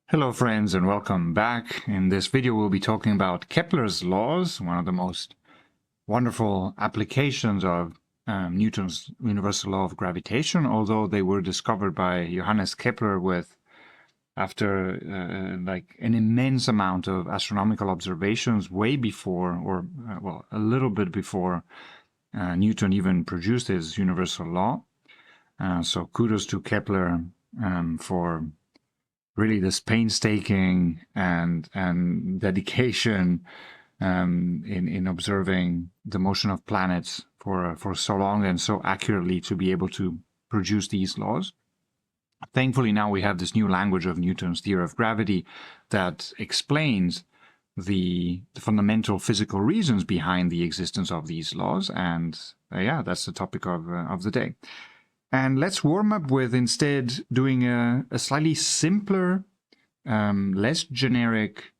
Hello friends and welcome back. In this video we'll be talking about Kepler's laws, one of the most wonderful applications of Newton's universal law of gravitation, although they were discovered by Johannes Kepler after like an immense amount of astronomical observations way before, well, a little bit before Newton even produced his universal law. So kudos to Kepler for really this painstaking and dedication in observing the motion of planets for so long and so accurately to be able to produce these laws. Thankfully, now we have this new language of Newton's theory of gravity that explains the fundamental physical reasons behind the existence of these laws, and yeah, that's the topic of the day. And let's warm up with instead doing a slightly simpler, less generic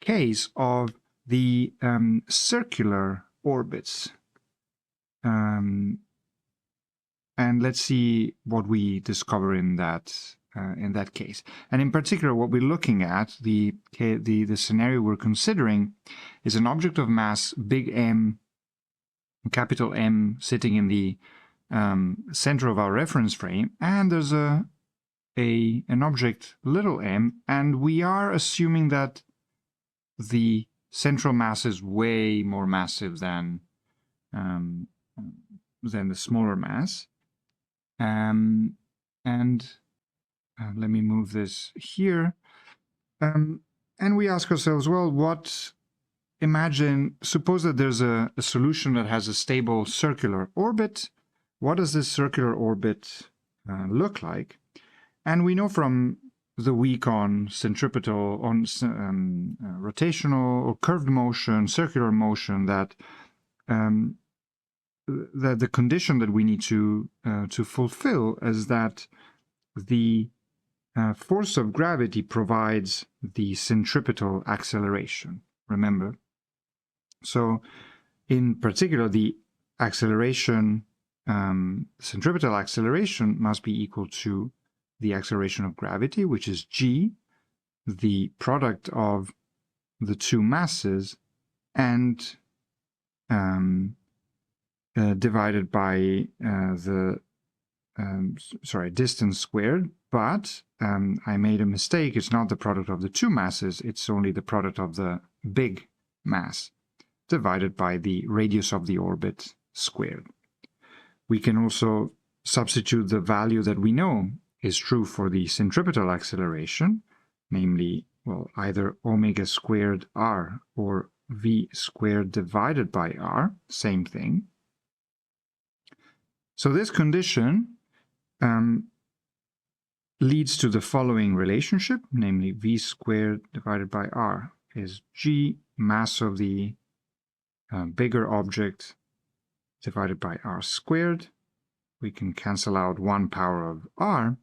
case of the circular orbits. And let's see what we discover in that case. And in particular, what we're looking at, the scenario we're considering, is an object of mass big M, capital M, sitting in the center of our reference frame, and there's an object little m, and we are assuming that the central mass is way more massive than the smaller mass. And let me move this here. And we ask ourselves, well, suppose that there's a solution that has a stable circular orbit. What does this circular orbit look like? And we know from the week on centripetal, on rotational or curved motion, circular motion, that the condition that we need to fulfill is that the force of gravity provides the centripetal acceleration. Remember, so in particular, the acceleration. Centripetal acceleration must be equal to the acceleration of gravity, which is g, the product of the two masses, and divided by the distance squared. But I made a mistake. It's not the product of the two masses. It's only the product of the big mass divided by the radius of the orbit squared. We can also substitute the value that we know is true for the centripetal acceleration, namely, well, either omega squared r or v squared divided by r, same thing. So this condition leads to the following relationship, namely v squared divided by r is g, mass of the bigger object, divided by r squared. We can cancel out 1 power of r,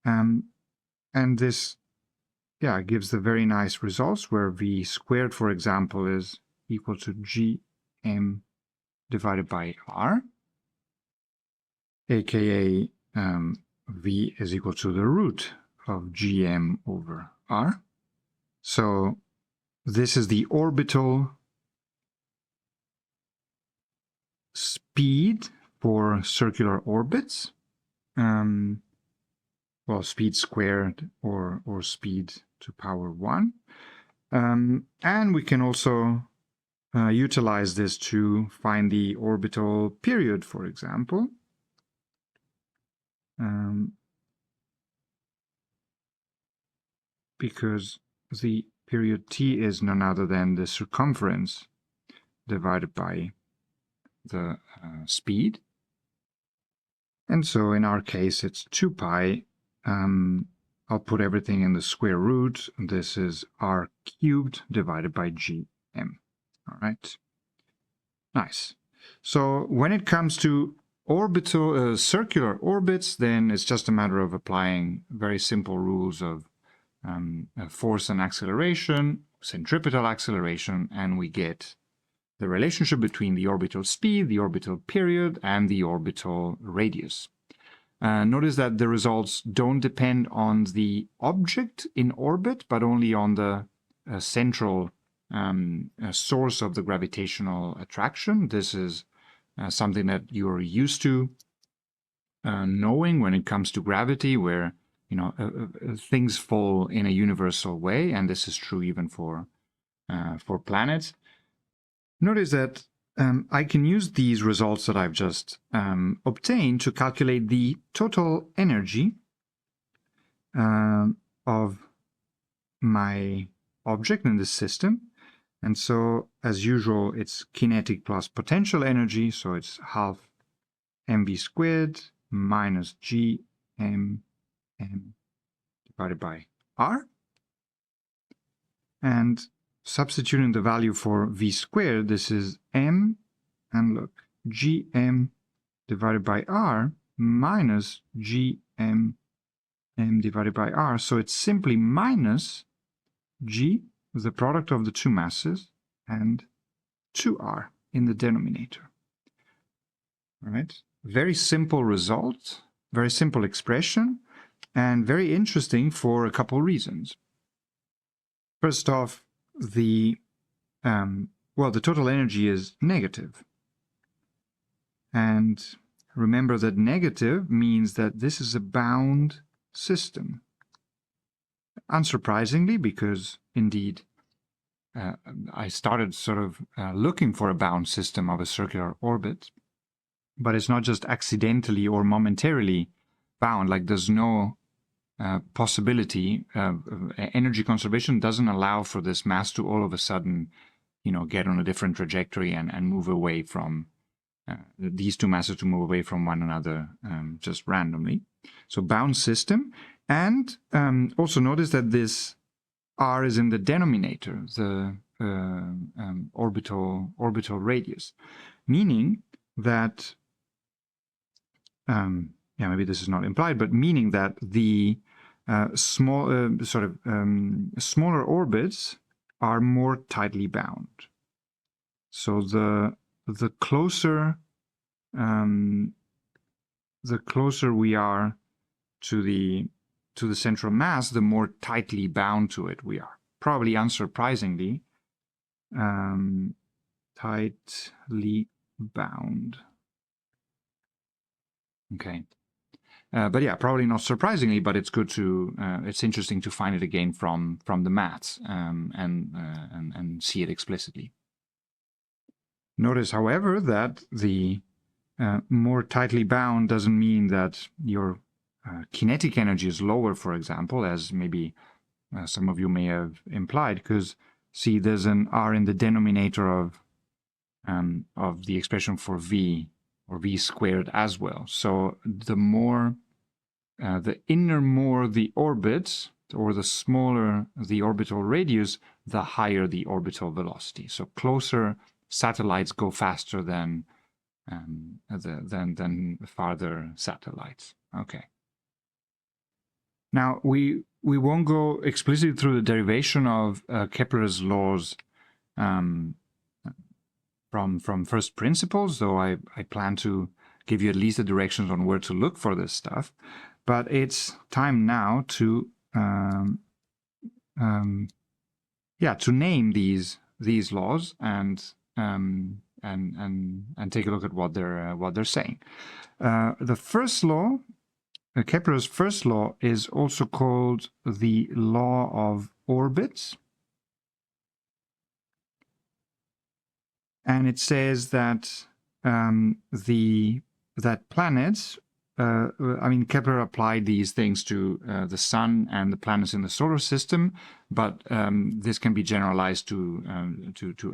and this gives the very nice results where v squared, for example, is equal to gm divided by r, aka v is equal to the root of gm over r. So this is the orbital speed for circular orbits, well, speed squared or speed to power 1. And we can also utilize this to find the orbital period, for example. Because the period t is none other than the circumference divided by the speed. And so in our case it's 2 pi. I'll put everything in the square root. This is r cubed divided by gm. All right, nice. So when it comes to orbital circular orbits, then it's just a matter of applying very simple rules of force and acceleration, centripetal acceleration, and we get the relationship between the orbital speed, the orbital period, and the orbital radius. Notice that the results don't depend on the object in orbit, but only on the central source of the gravitational attraction. This is something that you're used to knowing when it comes to gravity, where things fall in a universal way, and this is true even for planets. Notice that I can use these results that I've just obtained to calculate the total energy of my object in this system. And so, as usual, it's kinetic plus potential energy, so it's half mv squared minus gmm divided by r. And substituting the value for v squared, this is m, and look, gm divided by r minus gm divided by r. So it's simply minus g, the product of the two masses, and 2r in the denominator. All right, very simple result, very simple expression, and very interesting for a couple reasons. First off, the total energy is negative. And remember that negative means that this is a bound system. Unsurprisingly, because indeed I started sort of looking for a bound system of a circular orbit, but it's not just accidentally or momentarily bound. Like, there's no possibility. Energy conservation doesn't allow for this mass to all of a sudden, get on a different trajectory and move away from these two masses, to move away from one another just randomly. So bound system. And also notice that this r is in the denominator, the orbital radius, meaning that maybe this is not implied, but meaning that the smaller orbits are more tightly bound. So the closer we are to the central mass, the more tightly bound to it we are. Probably unsurprisingly, tightly bound. Okay. But yeah, probably not surprisingly, but it's good to, it's interesting to find it again from the maths and see it explicitly. Notice, however, that the more tightly bound doesn't mean that your kinetic energy is lower, for example, as maybe some of you may have implied, because see, there's an r in the denominator of the expression for v, or v squared as well. So the more, the inner more the orbit, or the smaller the orbital radius, the higher the orbital velocity. So closer satellites go faster than farther satellites. Okay. Now we won't go explicitly through the derivation of Kepler's laws from first principles, though I plan to give you at least the directions on where to look for this stuff. But it's time now to to name these laws and take a look at what they're saying. The first law, Kepler's first law, is also called the law of orbits. And it says that planets, Kepler applied these things to the sun and the planets in the solar system, but this can be generalized to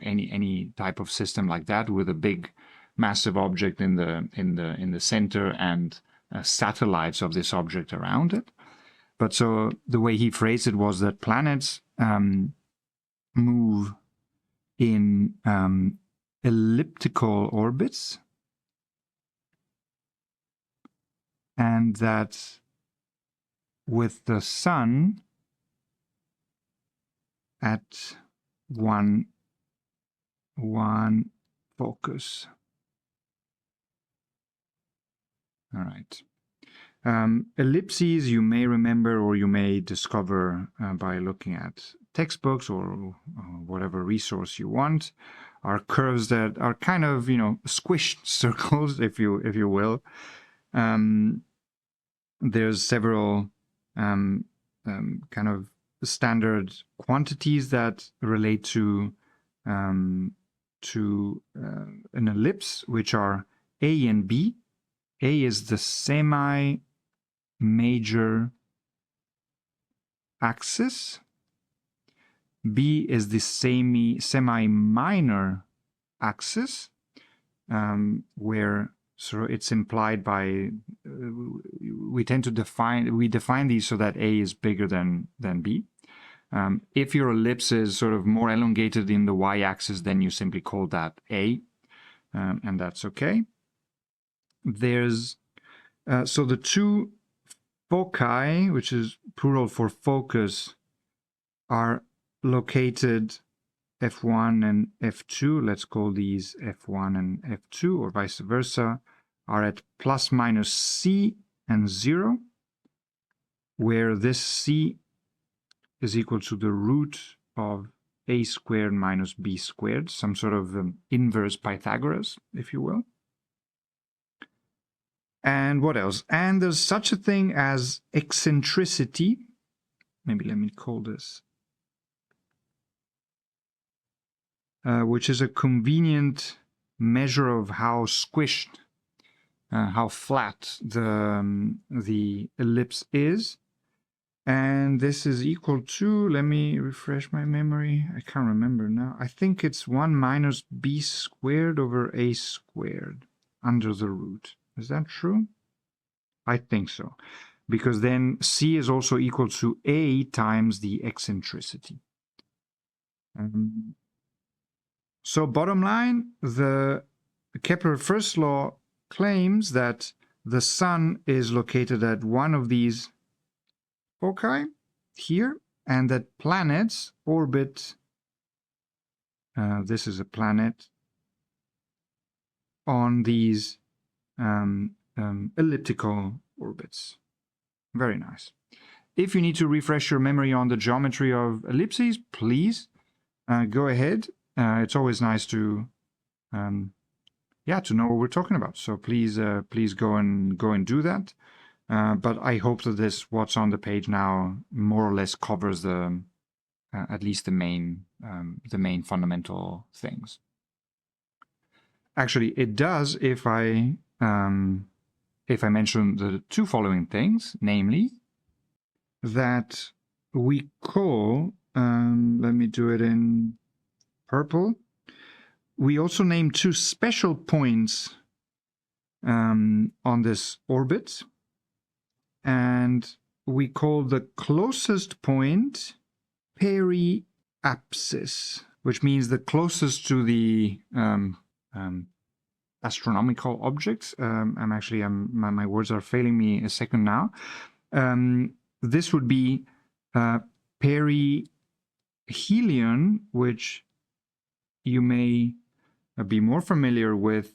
any type of system like that, with a big, massive object in the center and satellites of this object around it. But so the way he phrased it was that planets move in elliptical orbits, and that with the sun at one focus. All right. Ellipses, you may remember or you may discover by looking at textbooks or whatever resource you want, are curves that are kind of, squished circles, if you will. There's several kind of standard quantities that relate to an ellipse, which are A and B. A is the semi-major axis. B is the semi-minor axis, where sort of it's implied by we define these so that A is bigger than B. If your ellipse is sort of more elongated in the y-axis, then you simply call that A, and that's okay. There's so the two foci, which is plural for focus, are located F1 and F2. Let's call these F1 and F2, or vice versa, are at plus minus C and 0, where this C is equal to the root of A squared minus B squared, some sort of inverse Pythagoras, if you will. And what else? And there's such a thing as eccentricity. Maybe let me call this. Which is a convenient measure of how squished, how flat the ellipse is. And this is equal to, let me refresh my memory, I can't remember now. I think it's 1 minus B squared over A squared under the root. Is that true? I think so. Because then C is also equal to A times the eccentricity. So bottom line, the Kepler first law claims that the Sun is located at one of these foci here, and that planets orbit, this is a planet, on these elliptical orbits. Very nice. If you need to refresh your memory on the geometry of ellipses, please go ahead. It's always nice to know what we're talking about. So please go and do that. But I hope that what's on the page now more or less covers the at least the main fundamental things. Actually, it does if I mention the two following things, namely that we call, let me do it in purple. We also name two special points on this orbit, and we call the closest point periapsis, which means the closest to the astronomical objects. My words are failing me a second now. This would be perihelion, which you may be more familiar with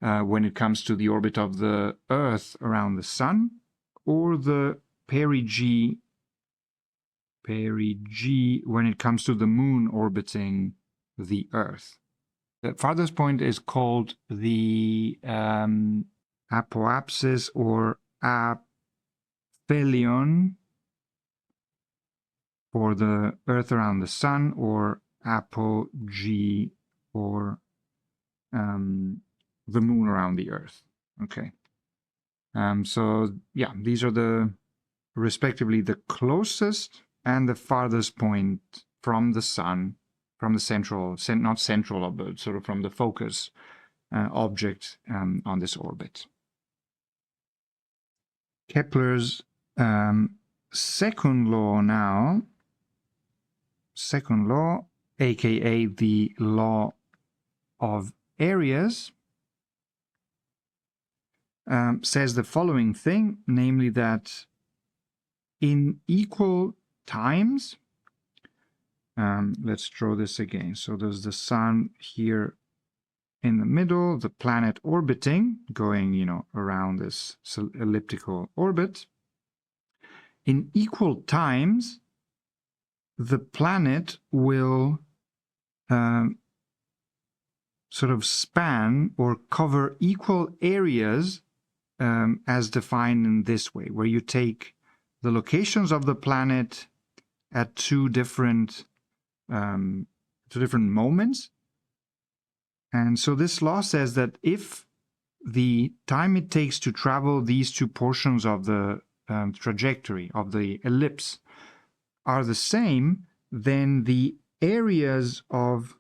when it comes to the orbit of the Earth around the Sun, or the perigee when it comes to the Moon orbiting the Earth. The farthest point is called the apoapsis or aphelion for the Earth around the Sun, or apogee for the Moon around the Earth. Okay. So yeah, these are the respectively the closest and the farthest point from the Sun, from the central, not central, but sort of from the focus object on this orbit. Kepler's second law now, aka the law of areas, says the following thing, namely that in equal times, let's draw this again. So there's the Sun here in the middle, the planet orbiting, going, you know, around this elliptical orbit. In equal times, the planet will sort of span or cover equal areas as defined in this way, where you take the locations of the planet at two different moments. And so this law says that if the time it takes to travel these two portions of the trajectory of the ellipse are the same, then the areas of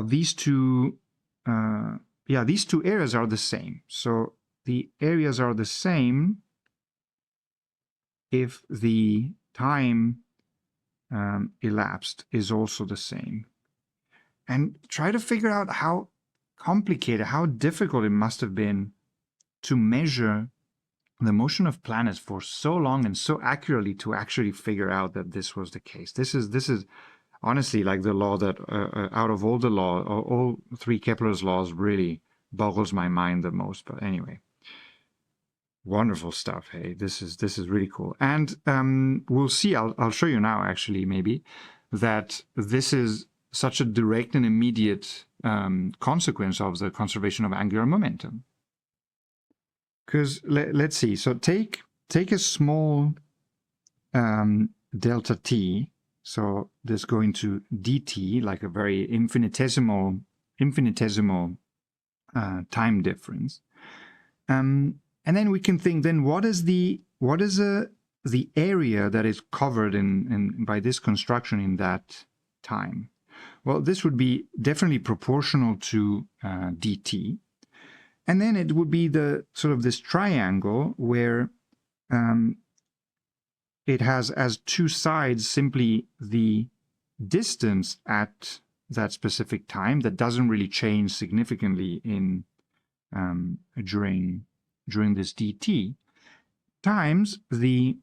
these two these two areas are the same. So the areas are the same if the time elapsed is also the same. And try to figure out how complicated, how difficult it must have been to measure the motion of planets for so long and so accurately to actually figure out that this was the case. This is honestly like the law that out of all the law, all three Kepler's laws really boggles my mind the most. But anyway, wonderful stuff. Hey, this is really cool. And we'll see. I'll show you now actually maybe that this is such a direct and immediate consequence of the conservation of angular momentum. Because let's see. So take a small delta t. So this going to dt, like a very infinitesimal time difference. And then we can think, then what is the area that is covered in by this construction in that time? Well, this would be definitely proportional to dt. And then it would be the sort of this triangle where it has as two sides simply the distance at that specific time that doesn't really change significantly in during this dt, times the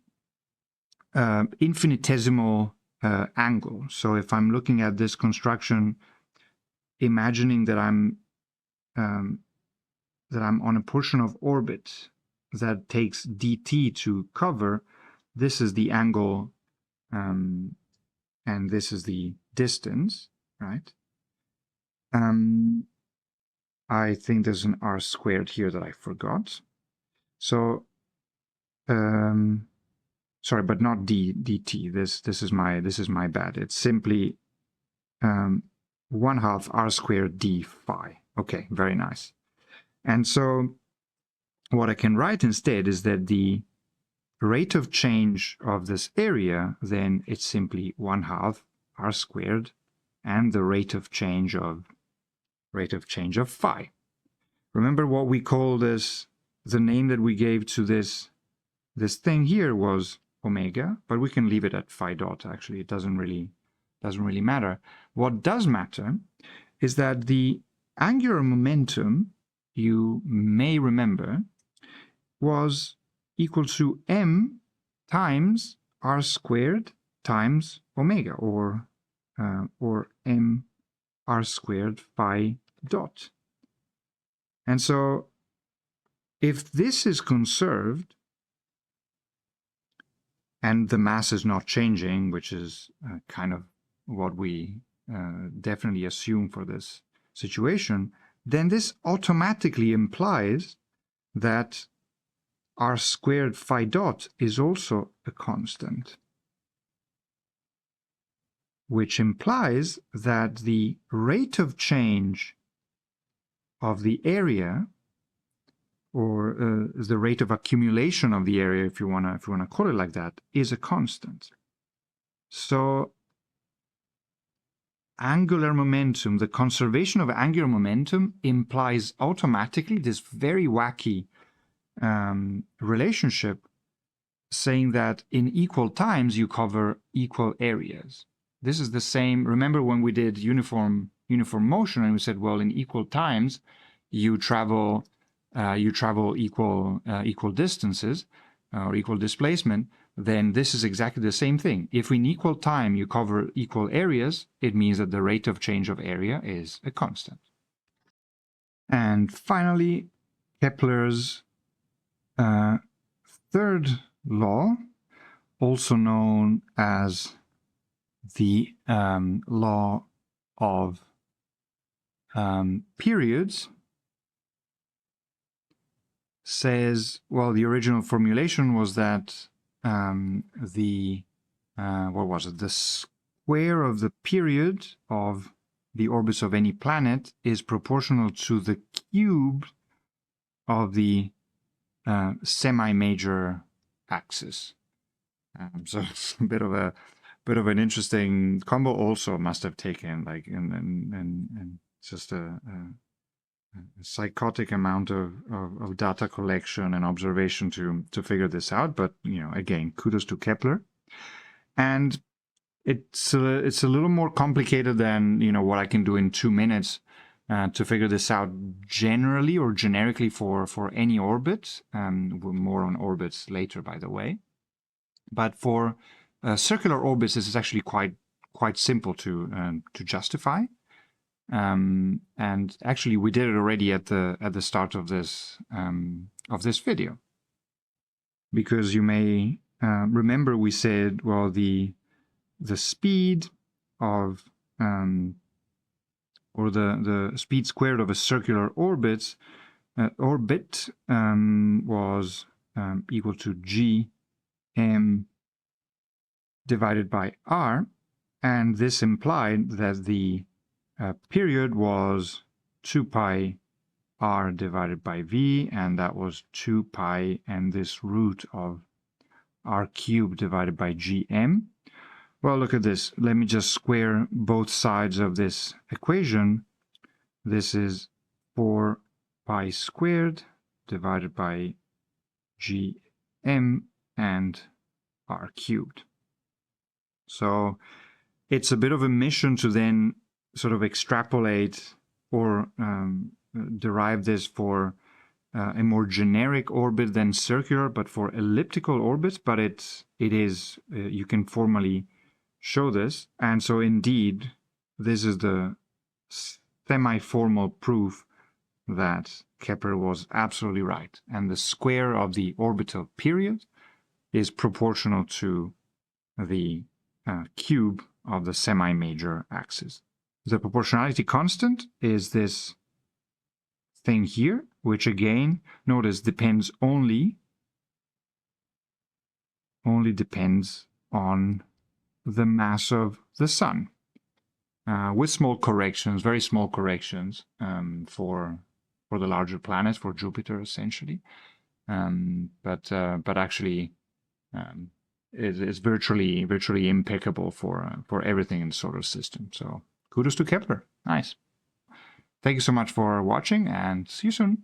infinitesimal angle. So if I'm looking at this construction, imagining that I'm on a portion of orbit that takes dt to cover, this is the angle and this is the distance, right? I think there's an r squared here that I forgot. So, sorry, but not dt. This is my bad. It's simply 1/2 r squared d phi. Okay, very nice. And so what I can write instead is that the rate of change of this area, then it's simply 1/2 r squared and the rate of change of phi. Remember what we call this, the name that we gave to this thing here was omega, but we can leave it at phi dot. Actually, it doesn't really matter. What does matter is that the angular momentum, you may remember, was equal to m times r squared times omega, or m r squared phi dot. And so if this is conserved and the mass is not changing, which is kind of what we definitely assume for this situation, then this automatically implies that r squared phi dot is also a constant, which implies that the rate of change of the area, or the rate of accumulation of the area, if you wanna call it like that, is a constant. So angular momentum, the conservation of angular momentum, implies automatically this very wacky relationship, saying that in equal times you cover equal areas. This is the same. Remember when we did uniform motion, and we said, well, in equal times you travel equal distances or equal displacement. then this is exactly the same thing. If in equal time you cover equal areas, it means that the rate of change of area is a constant. And finally, Kepler's third law, also known as the law of periods, says, well, the original formulation was that the square of the period of the orbits of any planet is proportional to the cube of the semi-major axis. So it's a bit of an interesting combo. Also, must have taken like and just a psychotic amount of data collection and observation to figure this out. But again, kudos to Kepler. And it's a little more complicated than what I can do in 2 minutes to figure this out generally or generically for any orbit. We're more on orbits later, by the way. But for circular orbits, this is actually quite simple to justify. And actually, we did it already at the start of this video, because you may remember we said, well, the speed of or the speed squared of a circular orbit was equal to gm divided by r, and this implied that the period was 2 pi r divided by v, and that was 2 pi and this root of r cubed divided by gm. Well, look at this. Let me just square both sides of this equation. This is 4 pi squared divided by gm and r cubed. So it's a bit of a mission to then sort of extrapolate or derive this for a more generic orbit than circular, but for elliptical orbits. But it is you can formally show this, and so indeed this is the semi-formal proof that Kepler was absolutely right, and the square of the orbital period is proportional to the cube of the semi-major axis. The proportionality constant is this thing here, which again, notice, depends only depends on the mass of the sun, with small corrections, very small corrections for the larger planets, for Jupiter essentially, but actually it's virtually impeccable for everything in the solar system. So kudos to Kepler. Nice. Thank you so much for watching, and see you soon.